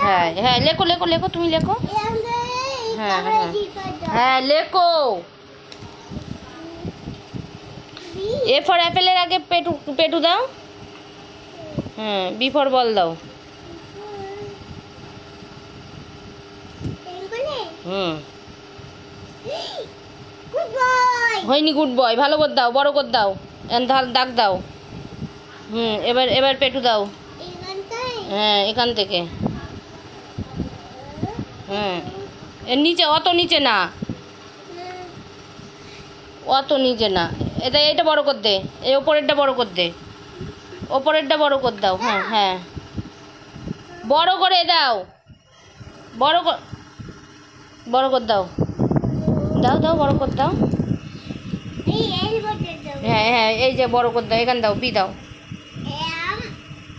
হ্যাঁ হ্যাঁ লেখো লেখো লেখো তুমি লেখো। হ্যাঁ হ্যাঁ হ্যাঁ লেখো। এ ফর অ্যাপেলের আগে পেটু পেটু দাও। হ্যাঁ বি ফর বল দাও। হুম হয়নি গুড বয়, ভালো করে দাও, বড় করে দাও, দাগ দাও। হুম এবার এবার পেটু দাও। হ্যাঁ এখান থেকে। হ্যাঁ এর নিচে, অত নিচে না, অত নিচে না, এটা এটা বড় করে দে, এই ওপরেরটা বড় করে দে, ওপরেরটা বড় করে দাও। হ্যাঁ হ্যাঁ বড় করে দাও, বড় বড় করে দাও, দাও দাও বড় করে দাও। হ্যাঁ হ্যাঁ এই যে বড় করে দাও, এখানে দাও, বি দাও।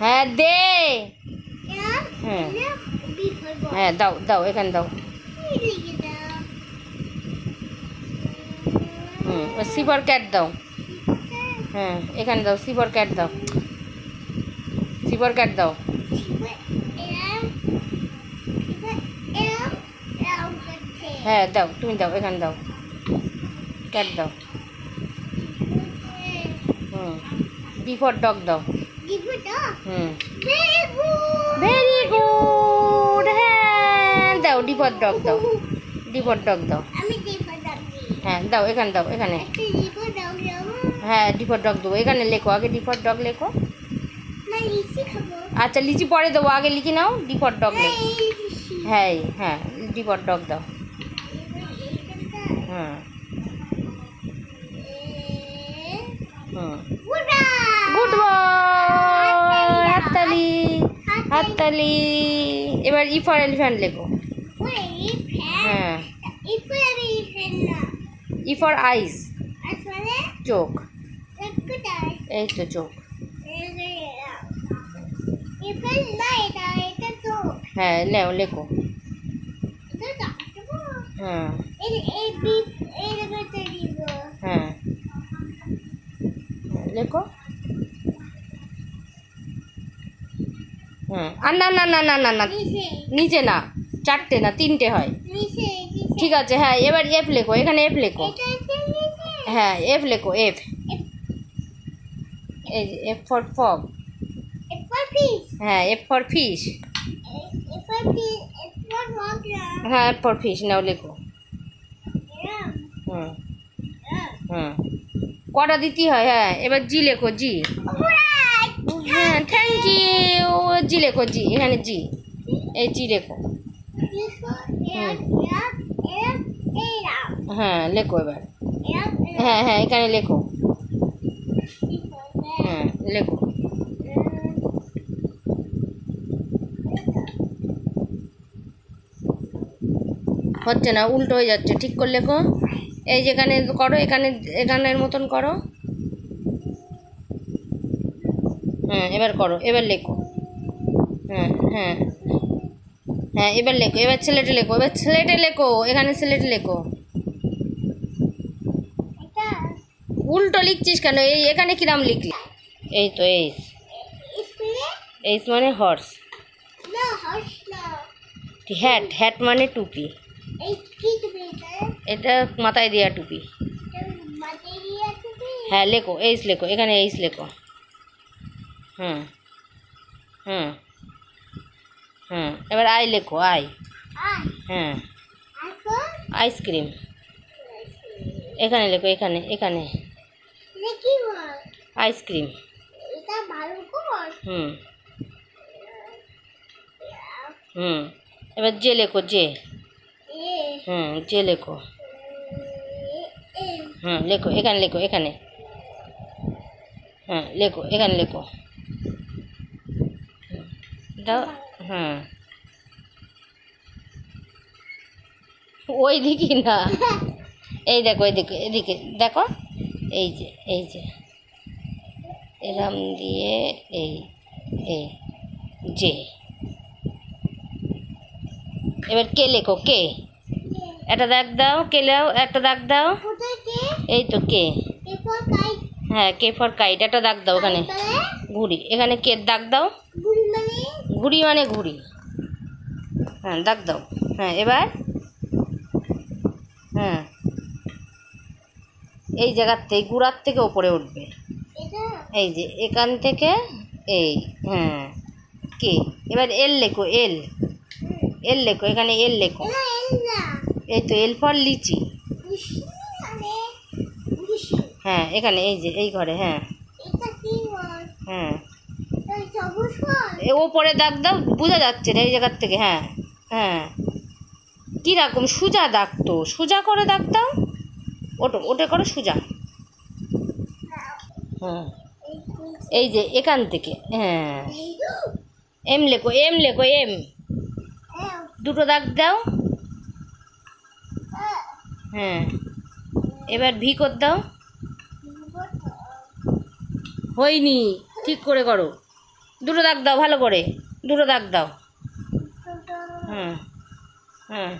হ্যাঁ দে। হ্যাঁ হ্যাঁ দাও দাও এখানে দাও। হুম সি ফর ক্যাট দাও। হ্যাঁ এখানে দাও, সি ফর ক্যাট দাও, সি ফর ক্যাট দাও। হ্যাঁ দাও, তুমি দাও, এখানে দাও, ক্যাট দাও। হুম বি ফর ডগ দাও। হুম ভেরি গুড। হ্যাঁ দাও, ডি ফর ডগ দাও, ডি ফর ডগ দাও। হ্যাঁ দাও, এখানে দাও, এখানে। হ্যাঁ ডি ফর ডগ দেবো, এখানে লেখো, আগে ডি ফর ডগ লেখো। আচ্ছা লিচি পরে দেবো, আগে লিখে নাও, ডি ফর ডগ লেখো। হ্যাঁ হ্যাঁ ডি ফর ডগ দাও। হুম হুম গুড বয়, হাততালি হাততালি। এবার ই ফর এলিফ্যান্ট লেখো। হ্যাঁ ই ফর আইস, চোখ, এই তো চোখ। হ্যাঁ লেও লেখো। হ্যাঁ হ্যাঁ লেখো। হ্যাঁ আর না না না না না না নিচে না, চারটে না তিনটে হয়। ঠিক আছে হ্যাঁ এবার এফ লেখো, এখানে এফ লেখো। হ্যাঁ এফ লেখো, এফ, এই যে এফ ফর ফগ। হ্যাঁ এফ ফর ফিশ। হ্যাঁ এফ ফর ফিশ নাও লেখো। হুম হুম কটা দিতেই হয়। হ্যাঁ এবার জি লেখো, জি। হ্যাঁ থ্যাংক ইউ, জি লেখো, জি, এখানে জি, এই জি লেখো। হ্যাঁ লেখো এবার। হ্যাঁ হ্যাঁ এখানে লেখো। হ্যাঁ লেখো। হচ্ছে না, উল্টো হয়ে যাচ্ছে, ঠিক করে লেখো। এই যেখানে করো, এখানে এখানের মতন করো। হ্যাঁ এবার করো, এবার লেখো। হ্যাঁ হ্যাঁ হ্যাঁ এবার লেখো, এবার ছেলেটে লেখো, এবার ছেলেটে লেখো, এখানে ছেলেটে লেখো। উল্টো লিখছিস কেন? এই এখানে কিরাম লিখলি? এই তো এইস, এইস মানে হর্স। হ্যাট, হ্যাট মানে টুপি, এটা মাথায় দেওয়া টুপি। হ্যাঁ লেখো, এইস লেখো, এখানে এইস লেখো। হুম হুম হুম এবার আই লেখো, আই। হ্যাঁ আইসক্রিম, এখানে লেখো, এখানে এখানে আইসক্রিম। হুম হুম এবার জে লেখো, জে। হুম জে লেখো। হুম লেখো, এখানে লেখো, এখানে। হ্যাঁ লেখো, এখানে লেখো, দাও। হ্যাঁ ওই দিকে না, এই দেখো, এদিকে এদিকে দেখো, এই যে এই যে এরম দিয়ে, এই এই যে। এবার কে লেখো, কে, একটা দাগ দাও, কে লাও, একটা দাগ দাও, এই তো কে। হ্যাঁ কে ফর কাইট, একটা দাগ দাও ওখানে। ঘুড়ি, এখানে কে দাগ দাও, ঘুড়ি মানে ঘুড়ি। হ্যাঁ দাগ দাও। হ্যাঁ এবার হ্যাঁ এই জায়গার থেকে গুড়ার থেকে ওপরে উঠবে, এই যে এখান থেকে এই। হ্যাঁ কে এবার এল লেখো, এল এল লেখো, এখানে এল লেখো। এই তো এল ফর লিচি। হ্যাঁ এখানে এই যে এই ঘরে। হ্যাঁ হ্যাঁ ওপরে দাগ দাও, বোঝা যাচ্ছে না এই জায়গার থেকে। হ্যাঁ হ্যাঁ কীরকম সোজা দাগ, তো সোজা করে দাগ দাও, ওটা ওটা করে সোজা। হ্যাঁ এই যে এখান থেকে। হ্যাঁ এম লেখো, এম লেখো, এম দুটো দাগ দাও। হ্যাঁ এবার ভি করে দাও। হয়নি, ঠিক করে করো, দুটো দাগ দাও ভালো করে, দুটো দাগ দাও। হ্যাঁ হ্যাঁ